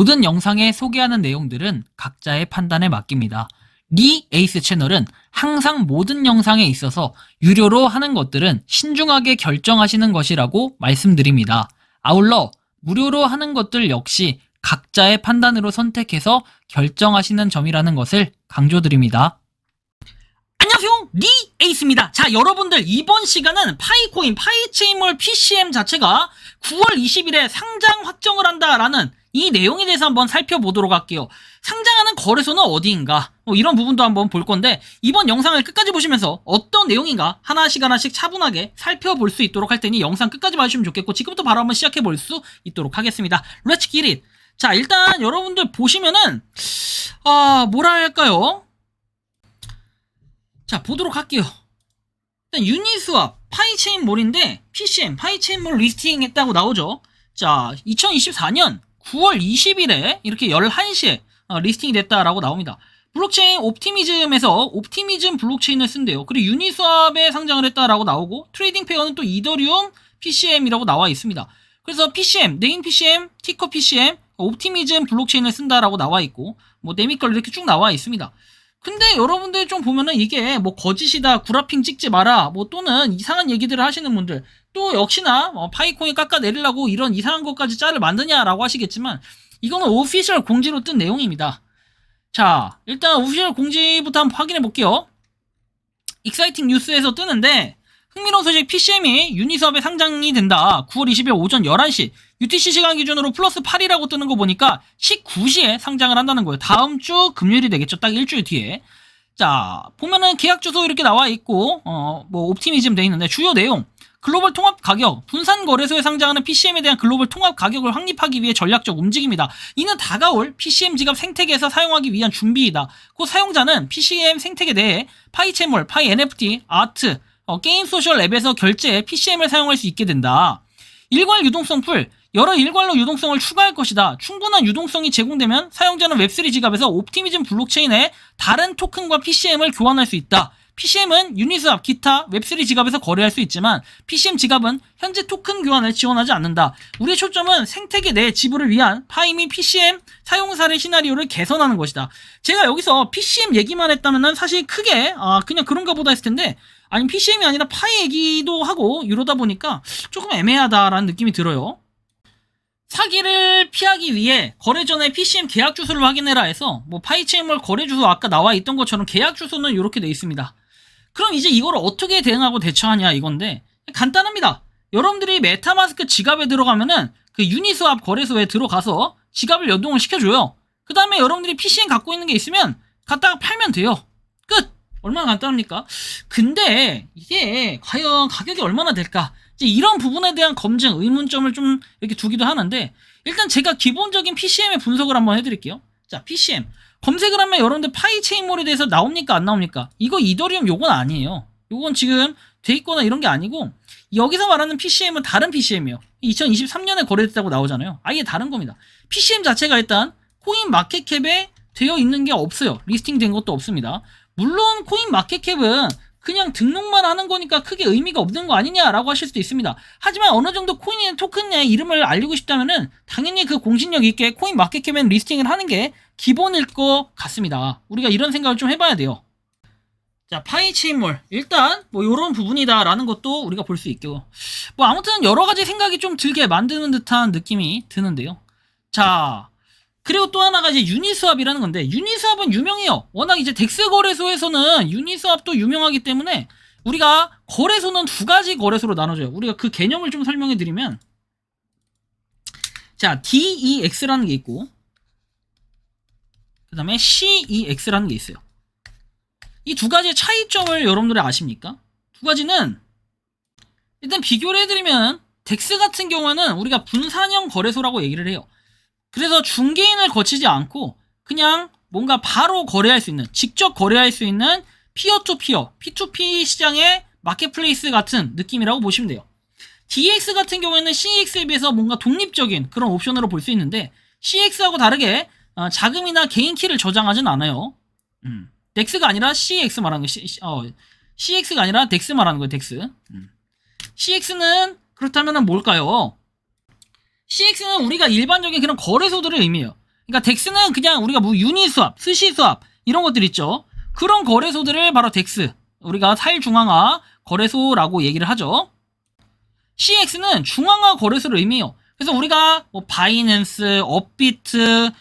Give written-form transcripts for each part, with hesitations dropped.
모든 영상에 소개하는 내용들은 각자의 판단에 맡깁니다. 리 에이스 채널은 항상 모든 영상에 있어서 유료로 하는 것들은 신중하게 결정하시는 것이라고 말씀드립니다. 아울러 무료로 하는 것들 역시 각자의 판단으로 선택해서 결정하시는 점이라는 것을 강조드립니다. 안녕하세요, 리 에이스입니다. 자, 여러분들 이번 시간은 파이코인, 파이체인몰 PCM 자체가 9월 20일에 상장 확정을 한다라는 이 내용에 대해서 한번 살펴보도록 할게요. 상장하는 거래소는 어디인가? 이런 부분도 한번 볼 건데, 이번 영상을 끝까지 보시면서 어떤 내용인가 하나씩 차분하게 살펴볼 수 있도록 할 테니 영상 끝까지 봐주시면 좋겠고, 지금부터 바로 한번 시작해 볼 수 있도록 하겠습니다. Let's get it! 자, 일단 여러분들 보시면은 뭐라 할까요? 자, 보도록 할게요. 일단 유니스왑 파이체인몰인데 PCM 파이체인몰 리스팅 했다고 나오죠. 자, 2024년 9월 20일에 이렇게 11시에 리스팅이 됐다라고 나옵니다. 블록체인 옵티미즘에서 옵티미즘 블록체인을 쓴대요. 그리고 유니스왑에 상장을 했다라고 나오고, 트레이딩 페어는 또 이더리움 PCM이라고 나와 있습니다. 그래서 PCM, 네임 PCM, 티커 PCM, 옵티미즘 블록체인을 쓴다라고 나와 있고, 뭐 네미컬 이렇게 쭉 나와 있습니다. 근데 여러분들 좀 보면은 이게 뭐 거짓이다, 구라핑 찍지 마라, 뭐 또는 이상한 얘기들을 하시는 분들, 또 역시나 파이코인 깎아내리려고 이런 이상한 것까지 짤을 만드냐라고 하시겠지만, 이거는 오피셜 공지로 뜬 내용입니다. 자, 일단 오피셜 공지부터 한번 확인해 볼게요. 익사이팅 뉴스에서 뜨는데, 흥미로운 소식, PCM이 유니스왑에 상장이 된다. 9월 20일 오전 11시 UTC 시간 기준으로 플러스 8이라고 뜨는 거 보니까 19시에 상장을 한다는 거예요. 다음 주 금요일이 되겠죠. 딱 일주일 뒤에. 자, 보면은 계약 주소 이렇게 나와 있고, 뭐 옵티미즘 돼 있는데, 주요 내용, 글로벌 통합 가격, 분산 거래소에 상장하는 PCM에 대한 글로벌 통합 가격을 확립하기 위해 전략적 움직임이다. 이는 다가올 PCM 지갑 생태계에서 사용하기 위한 준비이다. 그 사용자는 PCM 생태계 내에 파이체몰, 파이 NFT, 아트, 게임 소셜 앱에서 결제에 PCM을 사용할 수 있게 된다. 일괄 유동성 풀, 여러 일괄로 유동성을 추가할 것이다. 충분한 유동성이 제공되면 사용자는 웹3 지갑에서 옵티미즘 블록체인에 다른 토큰과 PCM을 교환할 수 있다. PCM은 유니스왑, 기타, 웹3 지갑에서 거래할 수 있지만 PCM 지갑은 현재 토큰 교환을 지원하지 않는다. 우리의 초점은 생태계 내 지불을 위한 파이 및 PCM 사용 사례 시나리오를 개선하는 것이다. 제가 여기서 PCM 얘기만 했다면 사실 크게 그냥 그런가 보다 했을 텐데, 아니 PCM이 아니라 파이 얘기도 하고 이러다 보니까 조금 애매하다라는 느낌이 들어요. 사기를 피하기 위해 거래 전에 PCM 계약 주소를 확인해라 해서, 뭐 파이체인몰 거래 주소 아까 나와 있던 것처럼 계약 주소는 이렇게 돼 있습니다. 그럼 이제 이거를 어떻게 대응하고 대처하냐 이건데, 간단합니다. 여러분들이 메타마스크 지갑에 들어가면은 그 유니스왑 거래소에 들어가서 지갑을 연동을 시켜줘요. 그 다음에 여러분들이 PCM 갖고 있는 게 있으면 갖다가 팔면 돼요. 끝! 얼마나 간단합니까? 근데 이게 과연 가격이 얼마나 될까? 이제 이런 부분에 대한 검증, 의문점을 좀 이렇게 두기도 하는데, 일단 제가 기본적인 PCM의 분석을 한번 해드릴게요. 자, PCM. 검색을 하면 여러분들 파이체인몰에 대해서 나옵니까? 안 나옵니까? 이거 이더리움 요건 아니에요. 요건 지금 돼 있거나 이런 게 아니고, 여기서 말하는 PCM은 다른 PCM이에요. 2023년에 거래됐다고 나오잖아요. 아예 다른 겁니다. PCM 자체가 일단 코인 마켓캡에 되어 있는 게 없어요. 리스팅 된 것도 없습니다. 물론 코인 마켓캡은 그냥 등록만 하는 거니까 크게 의미가 없는 거 아니냐라고 하실 수도 있습니다. 하지만 어느 정도 코인의 토큰의 이름을 알리고 싶다면은 당연히 그 공신력 있게 코인 마켓캡엔 리스팅을 하는 게 기본일 것 같습니다. 우리가 이런 생각을 좀 해봐야 돼요. 자, 파이체인몰. 일단 뭐 이런 부분이다라는 것도 우리가 볼 수 있고, 뭐 아무튼 여러 가지 생각이 좀 들게 만드는 듯한 느낌이 드는데요. 자, 그리고 또 하나가 이제 유니스왑이라는 건데, 유니스왑은 유명해요. 워낙 이제 덱스 거래소에서는 유니스왑도 유명하기 때문에 우리가 거래소는 두 가지 거래소로 나눠져요. 우리가 그 개념을 좀 설명해 드리면, 자, DEX라는 게 있고, 그 다음에 CEX라는 게 있어요. 이 두 가지의 차이점을 여러분들이 아십니까? 두 가지는 일단 비교를 해드리면, 덱스 같은 경우는 우리가 분산형 거래소라고 얘기를 해요. 그래서 중개인을 거치지 않고 그냥 뭔가 바로 거래할 수 있는, 직접 거래할 수 있는 피어투피어, P2P 시장의 마켓플레이스 같은 느낌이라고 보시면 돼요. DX 같은 경우에는 CX에 비해서 뭔가 독립적인 그런 옵션으로 볼 수 있는데, CX하고 다르게 자금이나 개인 키를 저장하진 않아요. 덱스가 아니라 CX 말하는 거예요. CX가 아니라 덱스 말하는 거예요. 덱스. CX는 그렇다면 뭘까요? CX는 우리가 일반적인 그런 거래소들을 의미해요. 그러니까 덱스는 그냥 우리가 뭐 유니스왑, 스시스왑 이런 것들 있죠. 그런 거래소들을 바로 덱스, 우리가 탈중앙화 거래소라고 얘기를 하죠. CX는 중앙화 거래소를 의미해요. 그래서 우리가 뭐 바이낸스, 업비트,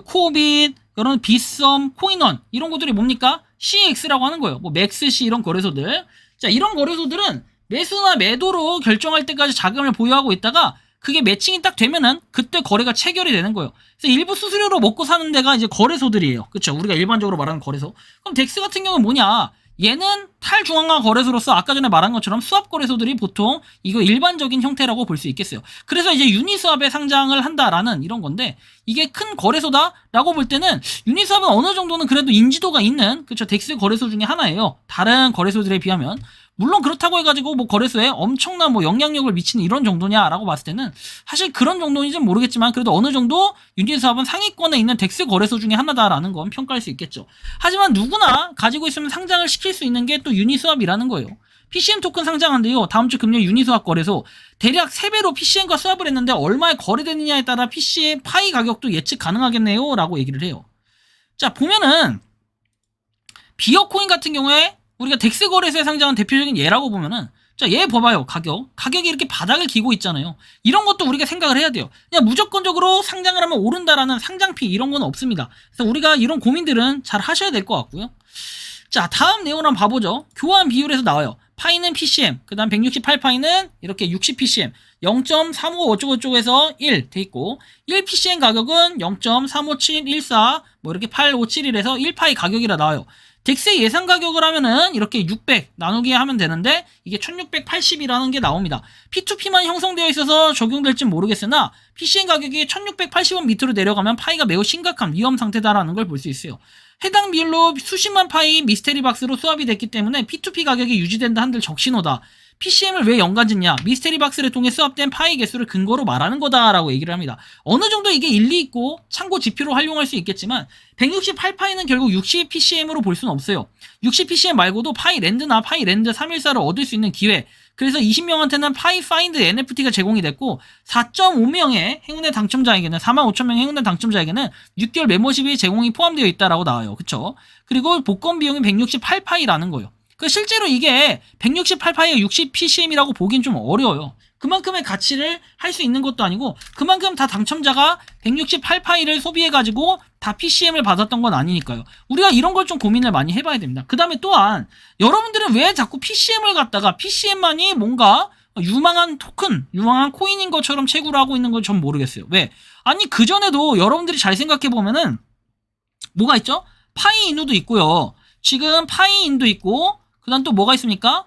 코빗, 이런 빗썸, 코인원 이런 것들이 뭡니까? CX라고 하는 거예요. 뭐 맥스C 이런 거래소들. 자, 이런 거래소들은 매수나 매도로 결정할 때까지 자금을 보유하고 있다가 그게 매칭이 딱 되면은 그때 거래가 체결이 되는 거예요. 그래서 일부 수수료로 먹고 사는 데가 이제 거래소들이에요. 그렇죠? 우리가 일반적으로 말하는 거래소. 그럼 덱스 같은 경우는 뭐냐? 얘는 탈중앙화 거래소로서 아까 전에 말한 것처럼 수합 거래소들이 보통 이거 일반적인 형태라고 볼 수 있겠어요. 그래서 이제 유니스왑에 상장을 한다라는 이런 건데 이게 큰 거래소다라고 볼 때는 유니스왑은 어느 정도는 그래도 인지도가 있는 그렇죠 덱스 거래소 중에 하나예요. 다른 거래소들에 비하면. 물론 그렇다고 해가지고 뭐 거래소에 엄청난 뭐 영향력을 미치는 이런 정도냐라고 봤을 때는 사실 그런 정도인지는 모르겠지만 그래도 어느 정도 유니스왑은 상위권에 있는 덱스 거래소 중에 하나다라는 건 평가할 수 있겠죠. 하지만 누구나 가지고 있으면 상장을 시킬 수 있는 게 또 유니스왑이라는 거예요. PCM 토큰 상장한데요. 다음 주 금요일 유니스왑 거래소 대략 3배로 PCM과 수합을 했는데 얼마에 거래되느냐에 따라 PCM 파이 가격도 예측 가능하겠네요 라고 얘기를 해요. 자, 보면은 비어코인 같은 경우에 우리가 덱스 거래소에 상장한 대표적인 예라고 보면은 자, 얘 봐봐요. 가격이 이렇게 바닥을 기고 있잖아요. 이런 것도 우리가 생각을 해야 돼요. 그냥 무조건적으로 상장을 하면 오른다라는 상장피 이런 건 없습니다. 그래서 우리가 이런 고민들은 잘 하셔야 될 것 같고요. 자, 다음 내용을 한번 봐보죠. 교환 비율에서 나와요. 파이는 PCM, 그 다음 168파이는 이렇게 60PCM, 0.35 어쩌고저쩌고에서 1 돼 있고 1PCM 가격은 0.35714 뭐 이렇게 8571에서 1파이 가격이라 나와요. 덱스의 예상 가격을 하면은 이렇게 600 나누기 하면 되는데 이게 1680이라는 게 나옵니다. P2P만 형성되어 있어서 적용될진 모르겠으나 PCM 가격이 1680원 밑으로 내려가면 파이가 매우 심각한 위험 상태다라는 걸 볼 수 있어요. 해당 비율로 수십만 파이 미스테리 박스로 수합이 됐기 때문에 P2P 가격이 유지된다 한들 적신호다. PCM을 왜 연관짓냐? 미스테리 박스를 통해 수합된 파이 개수를 근거로 말하는 거다라고 얘기를 합니다. 어느 정도 이게 일리 있고 참고 지표로 활용할 수 있겠지만 168파이는 결국 60PCM으로 볼 수는 없어요. 60PCM 말고도 파이 랜드나 파이 랜드 314를 얻을 수 있는 기회. 그래서 20명한테는 파이 파인드 NFT가 제공이 됐고 4.5명의 행운의 당첨자에게는 45,000명 행운의 당첨자에게는 6개월 멤버십이 제공이 포함되어 있다라고 나와요. 그쵸? 그리고 복권 비용이 168파이라는 거예요. 그 실제로 이게 168파이가 60PCM이라고 보긴 좀 어려워요. 그만큼의 가치를 할 수 있는 것도 아니고 그만큼 다 당첨자가 168파이를 소비해가지고 다 PCM을 받았던 건 아니니까요. 우리가 이런 걸 좀 고민을 많이 해봐야 됩니다. 그 다음에 또한 여러분들은 왜 자꾸 PCM을 갖다가 PCM만이 뭔가 유망한 토큰, 유망한 코인인 것처럼 채굴을 하고 있는 걸 전 모르겠어요. 왜? 아니 그전에도 여러분들이 잘 생각해보면은 뭐가 있죠? 파이인우도 있고요. 지금 파이인도 있고 그 다음 또 뭐가 있습니까?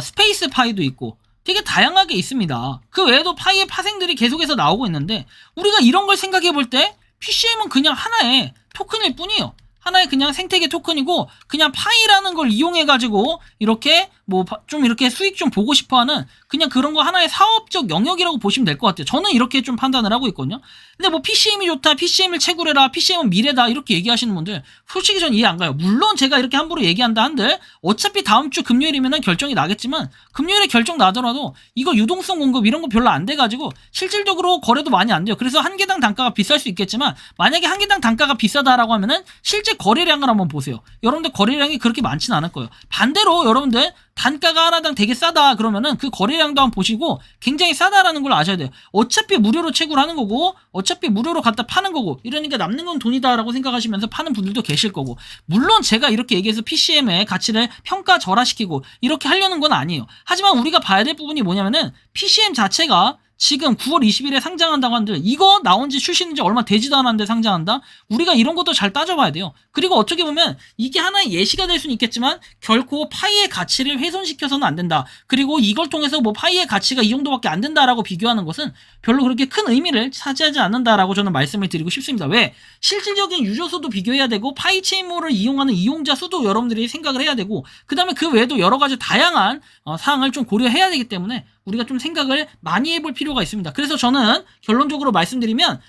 스페이스 파이도 있고 되게 다양하게 있습니다. 그 외에도 파이의 파생들이 계속해서 나오고 있는데 우리가 이런 걸 생각해 볼 때 PCM은 그냥 하나의 토큰일 뿐이에요. 하나의 그냥 생태계 토큰이고 그냥 파이라는 걸 이용해 가지고 이렇게 뭐 좀 이렇게 수익 좀 보고 싶어하는 그냥 그런 거 하나의 사업적 영역이라고 보시면 될 것 같아요. 저는 이렇게 좀 판단을 하고 있거든요. 근데 뭐 PCM이 좋다, PCM을 채굴해라, PCM은 미래다 이렇게 얘기하시는 분들 솔직히 전 이해 안 가요. 물론 제가 이렇게 함부로 얘기한다 한들 어차피 다음 주 금요일이면은 결정이 나겠지만 금요일에 결정 나더라도 이거 유동성 공급 이런 거 별로 안 돼가지고 실질적으로 거래도 많이 안 돼요. 그래서 한 개당 단가가 비쌀 수 있겠지만 만약에 한 개당 단가가 비싸다라고 하면은 실제 거래량을 한번 보세요. 여러분들 거래량이 그렇게 많지는 않을 거예요. 반대로 여러분들 단가가 하나당 되게 싸다 그러면은 그 거래량도 한번 보시고 굉장히 싸다라는 걸 아셔야 돼요. 어차피 무료로 채굴하는 거고 어차피 무료로 갖다 파는 거고 이러니까 남는 건 돈이다라고 생각하시면서 파는 분들도 계실 거고 물론 제가 이렇게 얘기해서 PCM의 가치를 평가절하시키고 이렇게 하려는 건 아니에요. 하지만 우리가 봐야 될 부분이 뭐냐면은 PCM 자체가 지금 9월 20일에 상장한다고 하는데 이거 나온 지 출시된 지 얼마 되지도 않았는데 상장한다? 우리가 이런 것도 잘 따져봐야 돼요. 그리고 어떻게 보면 이게 하나의 예시가 될 수는 있겠지만 결코 파이의 가치를 훼손시켜서는 안 된다. 그리고 이걸 통해서 뭐 파이의 가치가 이 정도밖에 안 된다라고 비교하는 것은 별로 그렇게 큰 의미를 차지하지 않는다라고 저는 말씀을 드리고 싶습니다. 왜? 실질적인 유저 수도 비교해야 되고 파이 체인몰을 이용하는 이용자 수도 여러분들이 생각을 해야 되고 그 다음에 그 외에도 여러 가지 다양한 사항을 좀 고려해야 되기 때문에 우리가 좀 생각을 많이 해볼 필요가 있습니다. 그래서 저는 결론적으로 말씀드리면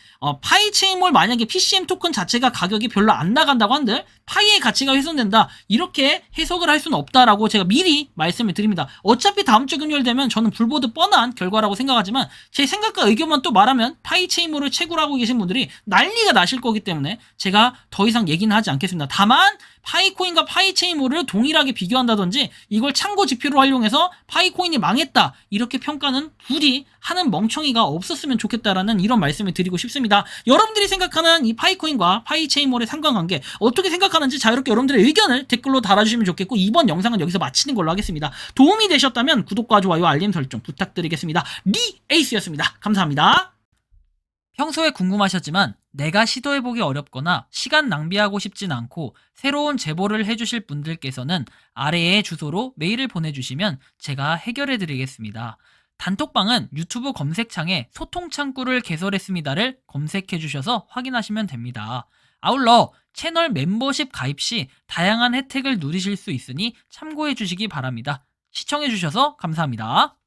파이 체인몰 만약에 PCM 토큰 자체가 가격이 별로 안 나간다고 한들 파이의 가치가 훼손된다. 이렇게 해석을 할 수는 없다라고 제가 미리 말씀을 드립니다. 어차피 다음 주 금요일 되면 저는 불보듯 뻔한 결과라고 생각하지만 제 생각과 의견만 또 말하면 파이 체인몰을 채굴 하고 계신 분들이 난리가 나실 거기 때문에 제가 더 이상 얘기는 하지 않겠습니다. 다만 파이코인과 파이체인몰을 동일하게 비교한다든지 이걸 참고 지표로 활용해서 파이코인이 망했다 이렇게 평가는 부디 하는 멍청이가 없었으면 좋겠다라는 이런 말씀을 드리고 싶습니다. 여러분들이 생각하는 이 파이코인과 파이체인몰의 상관관계 어떻게 생각하는지 자유롭게 여러분들의 의견을 댓글로 달아주시면 좋겠고 이번 영상은 여기서 마치는 걸로 하겠습니다. 도움이 되셨다면 구독과 좋아요 알림 설정 부탁드리겠습니다. 리에이스였습니다. 감사합니다. 평소에 궁금하셨지만 내가 시도해보기 어렵거나 시간 낭비하고 싶진 않고 새로운 제보를 해주실 분들께서는 아래의 주소로 메일을 보내주시면 제가 해결해드리겠습니다. 단톡방은 유튜브 검색창에 소통창구를 개설했습니다를 검색해주셔서 확인하시면 됩니다. 아울러 채널 멤버십 가입 시 다양한 혜택을 누리실 수 있으니 참고해주시기 바랍니다. 시청해주셔서 감사합니다.